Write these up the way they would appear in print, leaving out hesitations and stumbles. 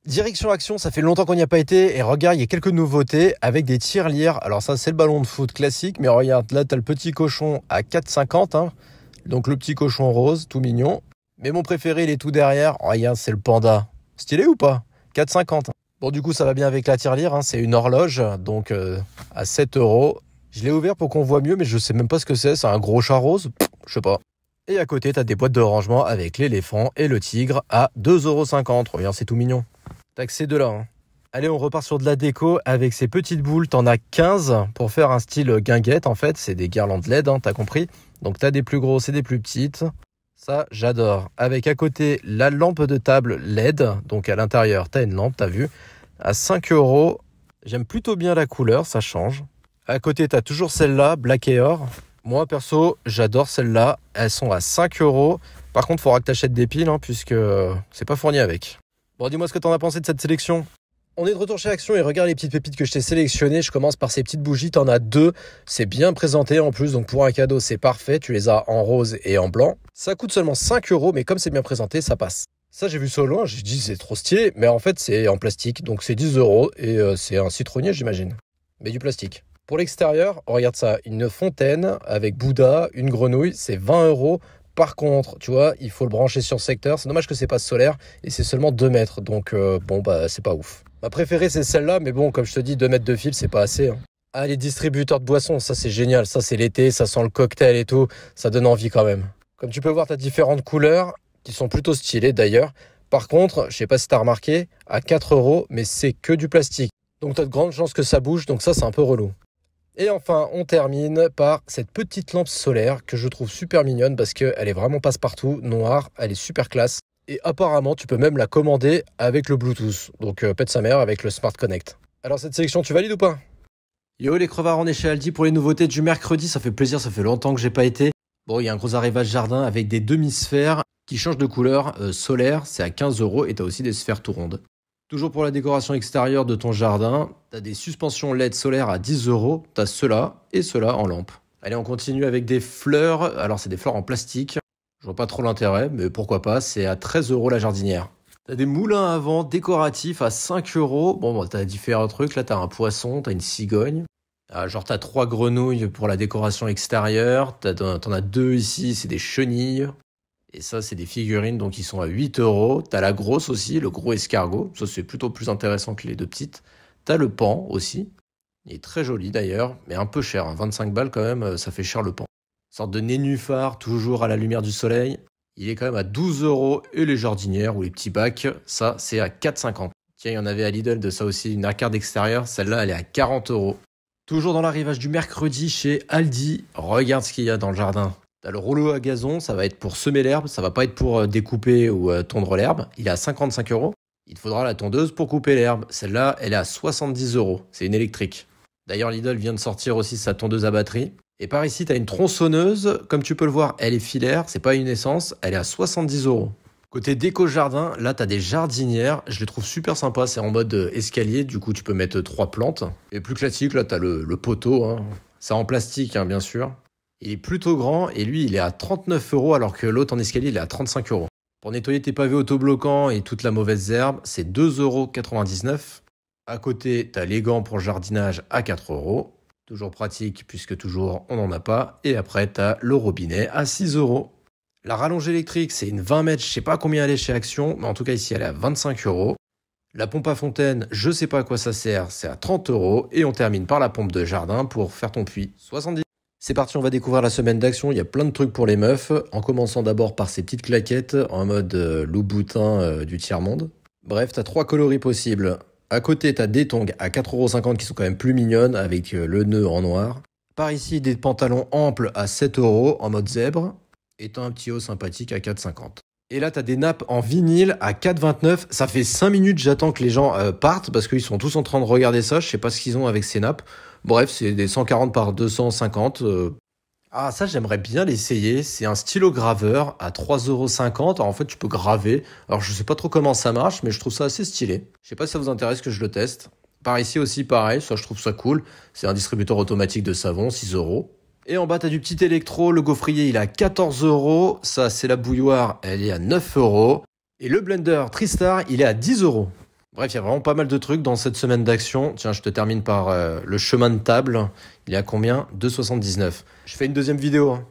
Direction Action, ça fait longtemps qu'on n'y a pas été et regarde, il y a quelques nouveautés avec des tirelires. Alors ça, c'est le ballon de foot classique, mais regarde, là, t'as le petit cochon à 4,50, hein. Donc le petit cochon rose, tout mignon. Mais mon préféré, il est tout derrière. Regarde, c'est le panda. Stylé ou pas? 4,50. Bon, du coup, ça va bien avec la tirelire, hein. C'est une horloge, donc à 7 euros. Je l'ai ouvert pour qu'on voit mieux, mais je sais même pas ce que c'est. C'est un gros chat rose? Je sais pas. Et à côté, t'as des boîtes de rangement avec l'éléphant et le tigre à 2,50 €. Regarde, c'est tout mignon. T'as que ces deux-là, hein. Allez, on repart sur de la déco avec ces petites boules. T'en as 15 pour faire un style guinguette, en fait. C'est des guirlandes LED, hein, t'as compris. Donc, t'as des plus grosses et des plus petites. Ça, j'adore. Avec à côté la lampe de table LED. Donc, à l'intérieur, t'as une lampe, t'as vu. À 5 €. J'aime plutôt bien la couleur, ça change. À côté, t'as toujours celle-là, Black et Or. Moi, perso, j'adore celles-là. Elles sont à 5 €. Par contre, il faudra que t'achètes des piles, hein, puisque c'est pas fourni avec. Bon, dis-moi ce que t'en as pensé de cette sélection. On est de retour chez Action et regarde les petites pépites que je t'ai sélectionnées. Je commence par ces petites bougies. T'en as deux. C'est bien présenté en plus. Donc pour un cadeau, c'est parfait. Tu les as en rose et en blanc. Ça coûte seulement 5 €. Mais comme c'est bien présenté, ça passe. Ça, j'ai vu ça au loin. J'ai dit, c'est trop stylé. Mais en fait, c'est en plastique. Donc c'est 10 €. Et c'est un citronnier, j'imagine. Mais du plastique. Pour l'extérieur, regarde ça. Une fontaine avec Bouddha, une grenouille. C'est 20 €. Par contre, tu vois, il faut le brancher sur le secteur. C'est dommage que c'est pas solaire et c'est seulement 2 mètres. Donc, c'est pas ouf. Ma préférée, c'est celle-là. Mais bon, comme je te dis, 2 mètres de fil, c'est pas assez, hein. Ah, les distributeurs de boissons, ça, c'est génial. Ça, c'est l'été. Ça sent le cocktail et tout. Ça donne envie quand même. Comme tu peux voir, tu as différentes couleurs qui sont plutôt stylées d'ailleurs. Par contre, je sais pas si tu as remarqué, à 4 €, mais c'est que du plastique. Donc, tu as de grandes chances que ça bouge. Donc, ça, c'est un peu relou. Et enfin, on termine par cette petite lampe solaire que je trouve super mignonne parce qu'elle est vraiment passe-partout, noire, elle est super classe. Et apparemment, tu peux même la commander avec le Bluetooth. Donc, pète sa mère avec le Smart Connect. Alors, cette sélection, tu valides ou pas? Yo les crevards, on est chez Aldi pour les nouveautés du mercredi. Ça fait plaisir, ça fait longtemps que j'ai pas été. Bon, il y a un gros arrivage jardin avec des demi-sphères qui changent de couleur solaire. C'est à 15 € et tu as aussi des sphères tout rondes. Toujours pour la décoration extérieure de ton jardin, tu as des suspensions LED solaires à 10 €, tu as ceux-là et ceux-là en lampe. Allez, on continue avec des fleurs. Alors, c'est des fleurs en plastique. Je vois pas trop l'intérêt, mais pourquoi pas, c'est à 13 € la jardinière. Tu as des moulins à vent décoratifs à 5 €. Bon, tu as différents trucs. Là, tu as un poisson, tu as une cigogne. Genre, tu as 3 grenouilles pour la décoration extérieure. T'en as 2 ici, c'est des chenilles. Et ça, c'est des figurines, donc ils sont à 8 €. T'as la grosse aussi, le gros escargot. Ça, c'est plutôt plus intéressant que les deux petites. T'as le pan aussi. Il est très joli d'ailleurs, mais un peu cher, hein. 25 balles quand même, ça fait cher le pan. Sorte de nénuphar, toujours à la lumière du soleil. Il est quand même à 12 €. Et les jardinières ou les petits bacs, ça, c'est à 4,50 €. Tiens, il y en avait à Lidl de ça aussi, une arcade extérieure. Celle-là, elle est à 40 €. Toujours dans l'arrivage du mercredi chez Aldi. Regarde ce qu'il y a dans le jardin. T'as le rouleau à gazon, ça va être pour semer l'herbe, ça va pas être pour découper ou tondre l'herbe. Il est à 55 €. Il te faudra la tondeuse pour couper l'herbe. Celle-là, elle est à 70 €. C'est une électrique. D'ailleurs, Lidl vient de sortir aussi sa tondeuse à batterie. Et par ici, t'as une tronçonneuse. Comme tu peux le voir, elle est filaire, c'est pas une essence. Elle est à 70 €. Côté déco jardin, là, t'as des jardinières. Je les trouve super sympas. C'est en mode escalier. Du coup, tu peux mettre 3 plantes. Et plus classique, là, t'as le poteau, hein. C'est en plastique, hein, bien sûr. Il est plutôt grand et lui, il est à 39 € alors que l'autre en escalier, il est à 35 €. Pour nettoyer tes pavés autobloquants et toute la mauvaise herbe, c'est 2,99 €. À côté, tu as les gants pour le jardinage à 4 €. Toujours pratique puisque toujours on n'en a pas. Et après, tu as le robinet à 6 €. La rallonge électrique, c'est une 20 mètres. Je sais pas combien elle est chez Action, mais en tout cas ici, elle est à 25 €. La pompe à fontaine, je sais pas à quoi ça sert, c'est à 30 €. Et on termine par la pompe de jardin pour faire ton puits. 70. C'est parti, on va découvrir la semaine d'Action. Il y a plein de trucs pour les meufs, en commençant d'abord par ces petites claquettes en mode Louboutin du tiers-monde. Bref, t'as 3 coloris possibles. À côté, t'as des tongs à 4,50 € qui sont quand même plus mignonnes avec le nœud en noir. Par ici, des pantalons amples à 7 € en mode zèbre. Et t'as un petit haut sympathique à 4,50 €. Et là, t'as des nappes en vinyle à 4,29 €. Ça fait 5 minutes, j'attends que les gens partent parce qu'ils sont tous en train de regarder ça. Je sais pas ce qu'ils ont avec ces nappes. Bref, c'est des 140 par 250. Ah, ça, j'aimerais bien l'essayer. C'est un stylo graveur à 3,50 €. Alors, en fait, tu peux graver. Alors, je sais pas trop comment ça marche, mais je trouve ça assez stylé. Je sais pas si ça vous intéresse que je le teste. Par ici aussi, pareil. Ça, je trouve ça cool. C'est un distributeur automatique de savon, 6 €. Et en bas, t'as du petit électro. Le gaufrier, il est à 14 €. Ça, c'est la bouilloire. Elle est à 9 €. Et le blender Tristar, il est à 10 €. Bref, il y a vraiment pas mal de trucs dans cette semaine d'action. Tiens, je te termine par le chemin de table. Il est à combien? 2,79. Je fais une deuxième vidéo, hein.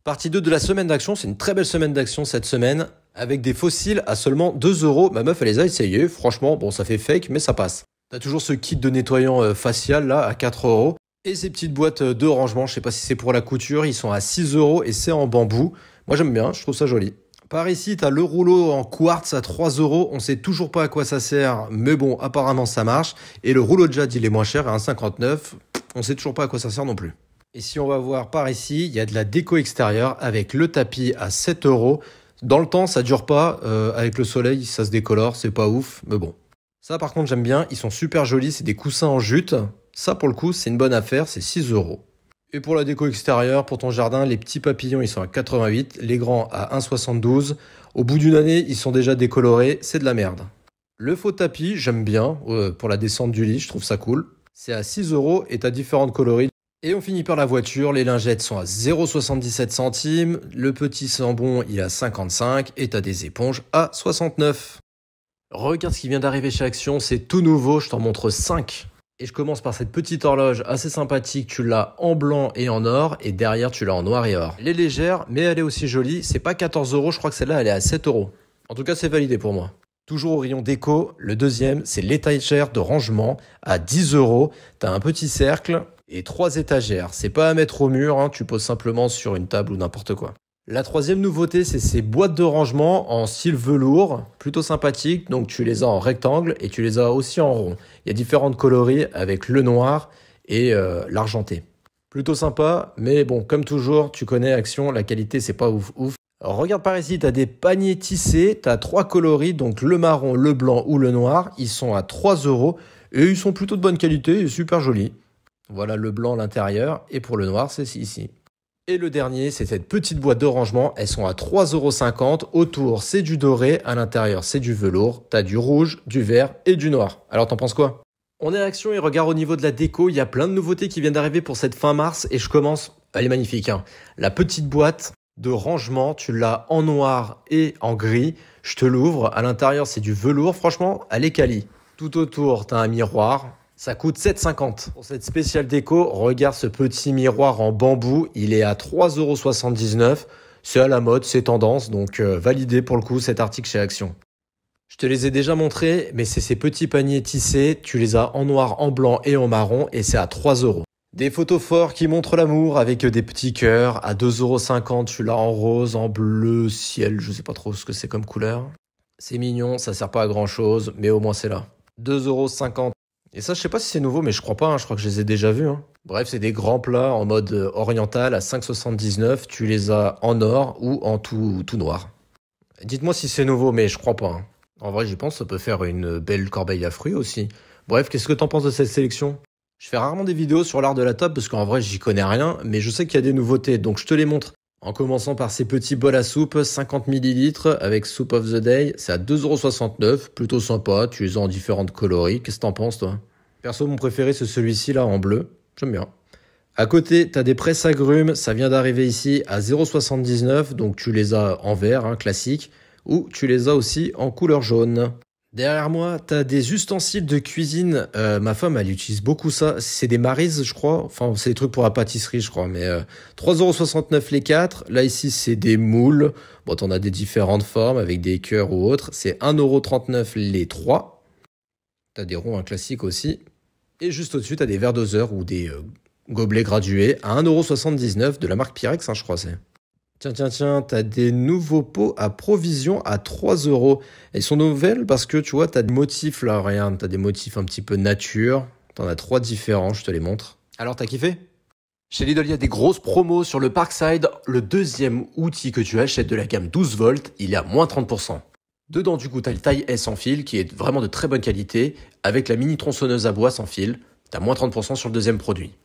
Partie 2 de la semaine d'action. C'est une très belle semaine d'action cette semaine. Avec des fossiles à seulement 2 euros. Ma meuf, elle les a essayés. Franchement, bon, ça fait fake, mais ça passe. T'as toujours ce kit de nettoyant facial là à 4 euros. Et ces petites boîtes de rangement, je sais pas si c'est pour la couture, ils sont à 6 euros et c'est en bambou. Moi j'aime bien, je trouve ça joli. Par ici, t'as le rouleau en quartz à 3 euros. On sait toujours pas à quoi ça sert, mais bon, apparemment ça marche. Et le rouleau de jade, il est moins cher à 1,59. On sait toujours pas à quoi ça sert non plus. Et si on va voir par ici, il y a de la déco extérieure avec le tapis à 7 euros. Dans le temps, ça dure pas. Avec le soleil, ça se décolore, c'est pas ouf, mais bon. Ça par contre j'aime bien, ils sont super jolis, c'est des coussins en jute. Ça pour le coup c'est une bonne affaire, c'est 6 euros. Et pour la déco extérieure, pour ton jardin, les petits papillons ils sont à 88, les grands à 1,72. Au bout d'une année ils sont déjà décolorés, c'est de la merde. Le faux tapis j'aime bien, pour la descente du lit je trouve ça cool. C'est à 6 euros et t'as différentes coloris. Et on finit par la voiture, les lingettes sont à 0,77 centimes, le petit sambon il est à 55 et t'as des éponges à 69. Regarde ce qui vient d'arriver chez Action, c'est tout nouveau, je t'en montre 5. Et je commence par cette petite horloge assez sympathique, tu l'as en blanc et en or, et derrière tu l'as en noir et or. Elle est légère, mais elle est aussi jolie, c'est pas 14 euros, je crois que celle-là elle est à 7 euros. En tout cas c'est validé pour moi. Toujours au rayon déco, le deuxième c'est l'étagère de rangement à 10 euros. T'as un petit cercle et 3 étagères, c'est pas à mettre au mur, hein, tu poses simplement sur une table ou n'importe quoi. La troisième nouveauté, c'est ces boîtes de rangement en style velours, plutôt sympathiques. Donc tu les as en rectangle et tu les as aussi en rond. Il y a différentes coloris avec le noir et l'argenté. Plutôt sympa, mais bon, comme toujours, tu connais Action, la qualité c'est pas ouf ouf. Alors, regarde par ici, tu as des paniers tissés, tu as 3 coloris, donc le marron, le blanc ou le noir. Ils sont à 3 euros et ils sont plutôt de bonne qualité et super jolis. Voilà le blanc à l'intérieur et pour le noir, c'est ici. Et le dernier, c'est cette petite boîte de rangement. Elles sont à 3,50 €. Autour, c'est du doré. À l'intérieur, c'est du velours. T'as du rouge, du vert et du noir. Alors, t'en penses quoi? On est à Action et regarde au niveau de la déco. Il y a plein de nouveautés qui viennent d'arriver pour cette fin mars. Et je commence. Elle est magnifique, hein. La petite boîte de rangement, tu l'as en noir et en gris. Je te l'ouvre. À l'intérieur, c'est du velours. Franchement, elle est quali. Tout autour, t'as un miroir. Ça coûte 7,50 €. Pour cette spéciale déco, regarde ce petit miroir en bambou. Il est à 3,79 €. C'est à la mode, c'est tendance, donc validé pour le coup cet article chez Action. Je te les ai déjà montrés, mais c'est ces petits paniers tissés. Tu les as en noir, en blanc et en marron et c'est à 3 €. Des photos forts qui montrent l'amour avec des petits cœurs. À 2,50 €, tu l'as en rose, en bleu, ciel, je sais pas trop ce que c'est comme couleur. C'est mignon, ça sert pas à grand chose, mais au moins c'est là. 2,50 €. Et ça, je sais pas si c'est nouveau, mais je crois pas, hein, je crois que je les ai déjà vus, hein. Bref, c'est des grands plats en mode oriental à 5,79 €. Tu les as en or ou en tout noir. Dites-moi si c'est nouveau, mais je crois pas, hein. En vrai, j'y pense, ça peut faire une belle corbeille à fruits aussi. Bref, qu'est-ce que t'en penses de cette sélection? Je fais rarement des vidéos sur l'art de la table parce qu'en vrai, j'y connais rien, mais je sais qu'il y a des nouveautés, donc je te les montre. En commençant par ces petits bols à soupe, 50 ml avec Soup of the Day, c'est à 2,69 €, plutôt sympa, tu les as en différentes coloris, qu'est-ce que t'en penses toi? Perso, mon préféré c'est celui-ci là en bleu, j'aime bien. À côté, t'as des presses agrumes, ça vient d'arriver ici à 0,79 €, donc tu les as en vert, hein, classique, ou tu les as aussi en couleur jaune. Derrière moi, t'as des ustensiles de cuisine. Ma femme, elle utilise beaucoup ça. C'est des Maryse, je crois. Enfin, c'est des trucs pour la pâtisserie, je crois. Mais 3,69 € les 4. Là, ici, c'est des moules. Bon, t'en as des différentes formes avec des cœurs ou autres. C'est 1,39 € les 3. T'as des ronds, un classique aussi. Et juste au-dessus, t'as des verres doseurs ou des gobelets gradués à 1,79 € de la marque Pyrex, hein, je crois, c'est. Tiens, t'as des nouveaux pots à provision à 3 €. Elles sont nouvelles parce que tu vois, t'as des motifs là, regarde, t'as des motifs un petit peu nature. T'en as 3 différents, je te les montre. Alors, t'as kiffé? Chez Lidl, il y a des grosses promos sur le Parkside. Le deuxième outil que tu achètes de la gamme 12 volts, il est à moins 30%. Dedans, du coup, t'as le taille S sans fil qui est vraiment de très bonne qualité. Avec la mini tronçonneuse à bois sans fil, t'as moins 30% sur le deuxième produit.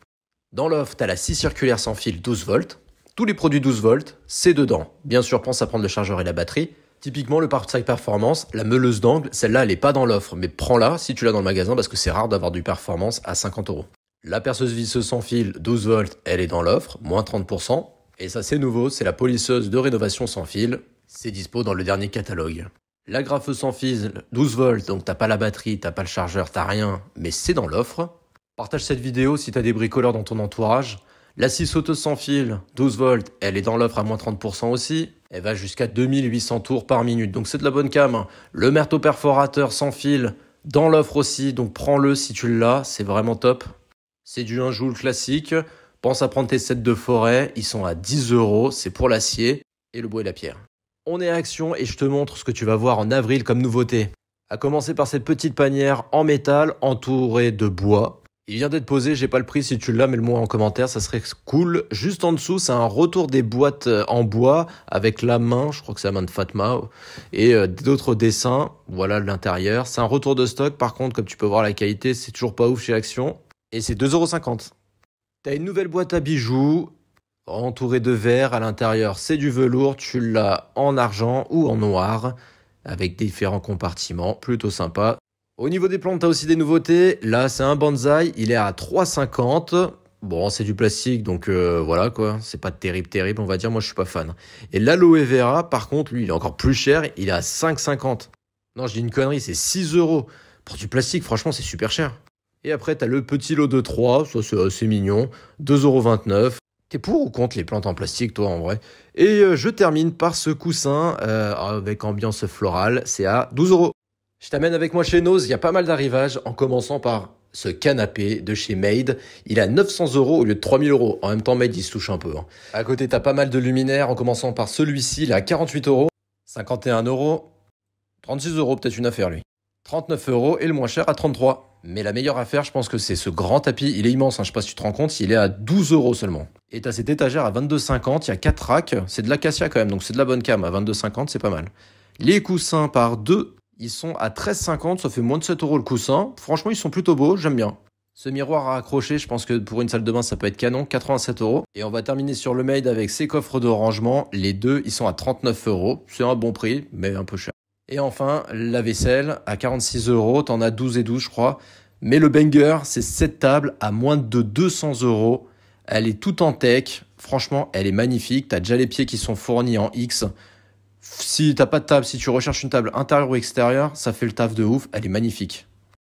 Dans l'offre, t'as la scie circulaire sans fil 12 volts. Tous les produits 12 volts, c'est dedans. Bien sûr, pense à prendre le chargeur et la batterie. Typiquement, le Parkside Performance, la meuleuse d'angle, celle-là, elle n'est pas dans l'offre. Mais prends-la si tu l'as dans le magasin parce que c'est rare d'avoir du Performance à 50 €. La perceuse visseuse sans fil 12 volts, elle est dans l'offre, moins 30%. Et ça, c'est nouveau, c'est la polisseuse de rénovation sans fil. C'est dispo dans le dernier catalogue. L'agrafeuse sans fil, 12 volts, donc t'as pas la batterie, t'as pas le chargeur, t'as rien, mais c'est dans l'offre. Partage cette vidéo si t'as des bricoleurs dans ton entourage. La scie sauteuse sans fil, 12 volts, elle est dans l'offre à moins 30% aussi. Elle va jusqu'à 2800 tours par minute, donc c'est de la bonne cam, hein. Le marteau perforateur sans fil, dans l'offre aussi, donc prends-le si tu l'as, c'est vraiment top. C'est du 1 joule classique. Pense à prendre tes sets de forêt, ils sont à 10 €, c'est pour l'acier et le bois et la pierre. On est à Action et je te montre ce que tu vas voir en avril comme nouveauté. À commencer par cette petite panière en métal entourée de bois. Il vient d'être posé, j'ai pas le prix, si tu l'as, mets-le moi en commentaire, ça serait cool. Juste en dessous, c'est un retour des boîtes en bois avec la main, je crois que c'est la main de Fatma, et d'autres dessins. Voilà l'intérieur. C'est un retour de stock, par contre, comme tu peux voir, la qualité, c'est toujours pas ouf chez Action. Et c'est 2,50 €. T'as une nouvelle boîte à bijoux, entourée de verre. À l'intérieur, c'est du velours. Tu l'as en argent ou en noir, avec différents compartiments. Plutôt sympa. Au niveau des plantes, t'as aussi des nouveautés. Là, c'est un bonsaï. Il est à 3,50 €. Bon, c'est du plastique, donc voilà quoi. C'est pas terrible, on va dire. Moi, je suis pas fan. Et l'aloe vera, par contre, lui, il est encore plus cher. Il est à 5,50 €. Non, je dis une connerie, c'est 6 €. Pour du plastique, franchement, c'est super cher. Et après, tu as le petit lot de 3, ça c'est assez mignon, 2,29 €. T'es pour ou contre les plantes en plastique, toi, en vrai? Et je termine par ce coussin avec ambiance florale, c'est à 12 €. Je t'amène avec moi chez Noz, il y a pas mal d'arrivages, en commençant par ce canapé de chez Made. Il est à 900 € au lieu de 3000 €. En même temps, Made, il se touche un peu, hein. À côté, tu as pas mal de luminaires, en commençant par celui-ci, il est à 48 €, 51 €, 36 € peut-être une affaire, lui. 39 € et le moins cher à 33 €. Mais la meilleure affaire, je pense que c'est ce grand tapis. Il est immense, hein, je sais pas si tu te rends compte, il est à 12 € seulement. Et tu as cette étagère à 22,50 €, il y a 4 racks. C'est de l'acacia quand même, donc c'est de la bonne cam. À 22,50 €, c'est pas mal. Les coussins par 2, ils sont à 13,50 €, ça fait moins de 7 € le coussin. Franchement, ils sont plutôt beaux, j'aime bien. Ce miroir à accrocher, je pense que pour une salle de bain, ça peut être canon, 87 €. Et on va terminer sur le Made avec ses coffres de rangement. Les deux, ils sont à 39 €. C'est un bon prix, mais un peu cher. Et enfin, la vaisselle à 46 €, t'en as 12 et 12 je crois. Mais le banger, c'est cette table à moins de 200 €. Elle est toute en tech, franchement elle est magnifique. T'as déjà les pieds qui sont fournis en X. Si t'as pas de table, si tu recherches une table intérieure ou extérieure, ça fait le taf de ouf, elle est magnifique.